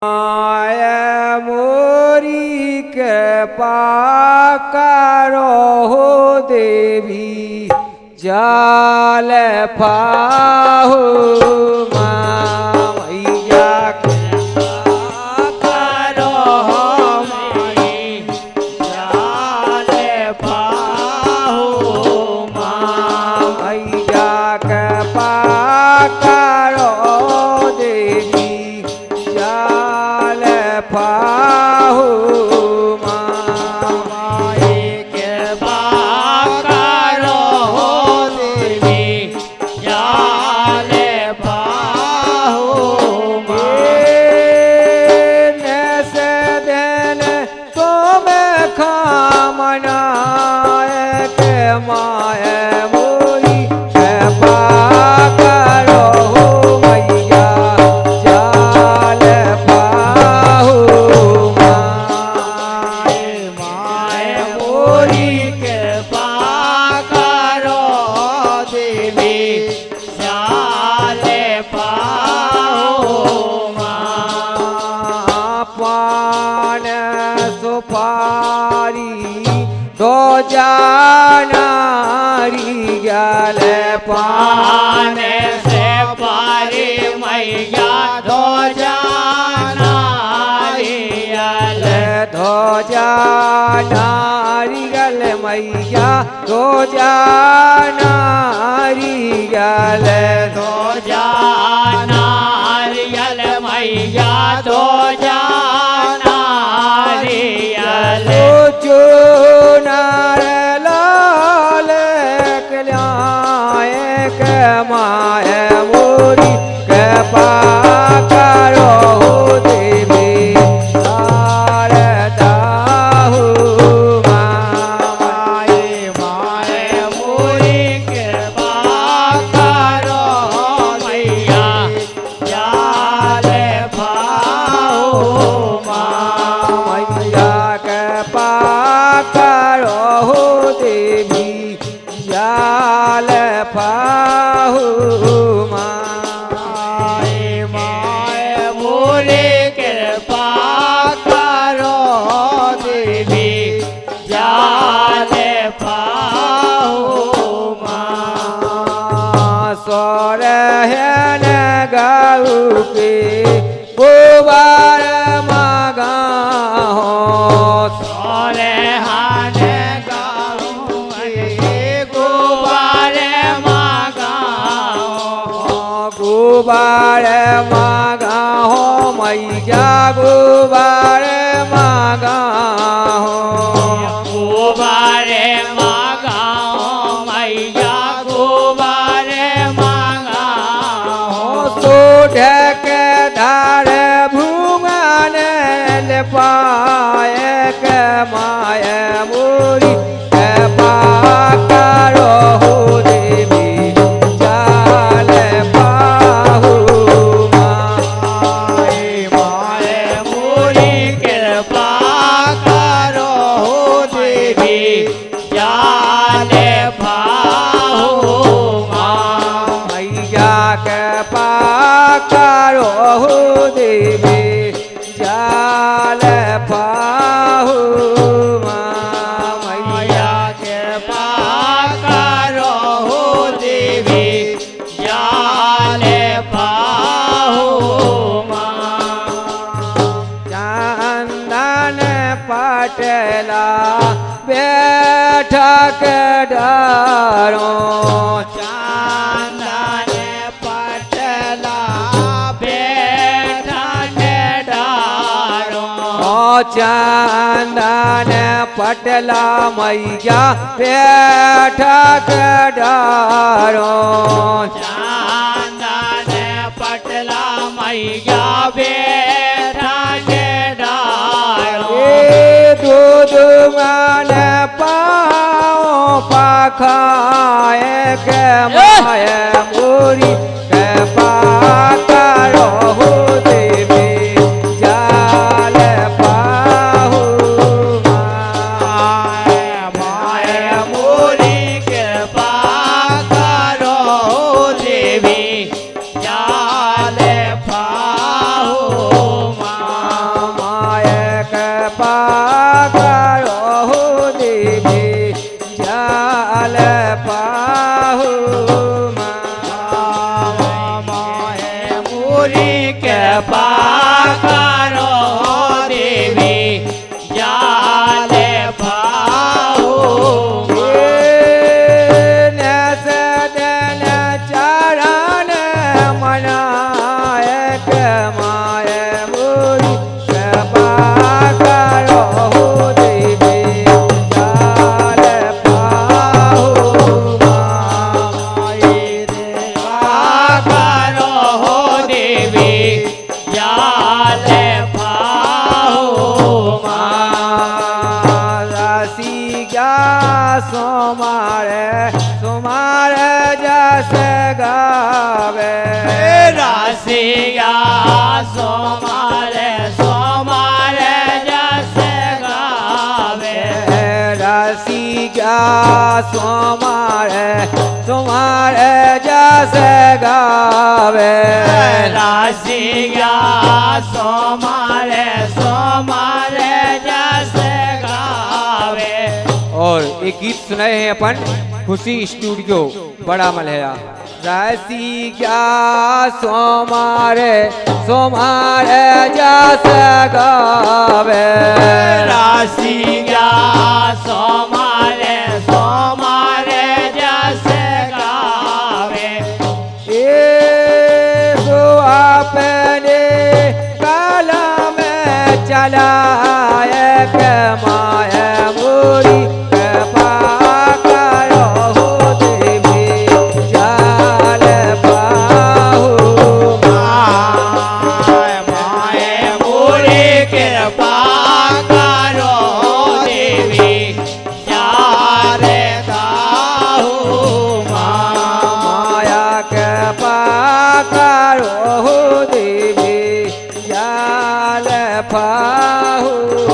माया मोरी कृपा करो हो देवी जाल पाहो मैया कृपा करो हमारी जाल पाहो मैया कृपा करो देवी जाल पाहो माया मोरी कृपा करो मैया जाल पाहो माया मोरी कृपा करो देवी जाल पाहो पान सुपारी दो जानारी गल पान से पारी मैया दो जानारी गल दो जानारी गल मैया दो जानारी गल दो जानारी गल मैया दो जानारी गल माया मोरी कृपा करो देवी शारदा हो माया मोरी कृपा करो मैया जाल पाहो मैया कृपा करो देवी जाल पाहो माया मोरे कृपा करो देवी जाल पाहो सोरहन गाऊ के गोबार मागा हो सोरहन गोबार मागा हो मैया गोबार मागा हो गोबार मागा हो मैया गोबार मागा हो तो ढक धार भूंगन पाए के माया मोरी कृपा करो हो देवी जाल पाहो माया मोरी कृपा करो हो देवी जाल पाहो मैया कृपा करो हो देवी जाल पाहो मैया कृपा करो हो देवी जाल पाहो चंदन पटला बैठक डारो चंदन पटला बैठक डारो चंदन पटला मैया बैठक डारो चंदन पटला मैया बैठक डारो दूध मन पाओ पाखाए के माया मोरी कृपा करो हो देवी जाल पाहो माया मोरी कृपा करो देवी जाल पाहो કરો દેવી જાલે પાહો सोमारे जैसे गावे रासिया सोमारे जैसे गावे रासिया सोमारे जैसे गावे रासिया सोमारे जैसे गावे। और एक गीत सुनाए हैं अपन खुशी स्टूडियो बड़ा मलहरा। राशि क्या सोमारे जैसे गावे राशि क्या सोमारे जैसे गावे ये तो आपने काला में चला एक माया मोरी पाहु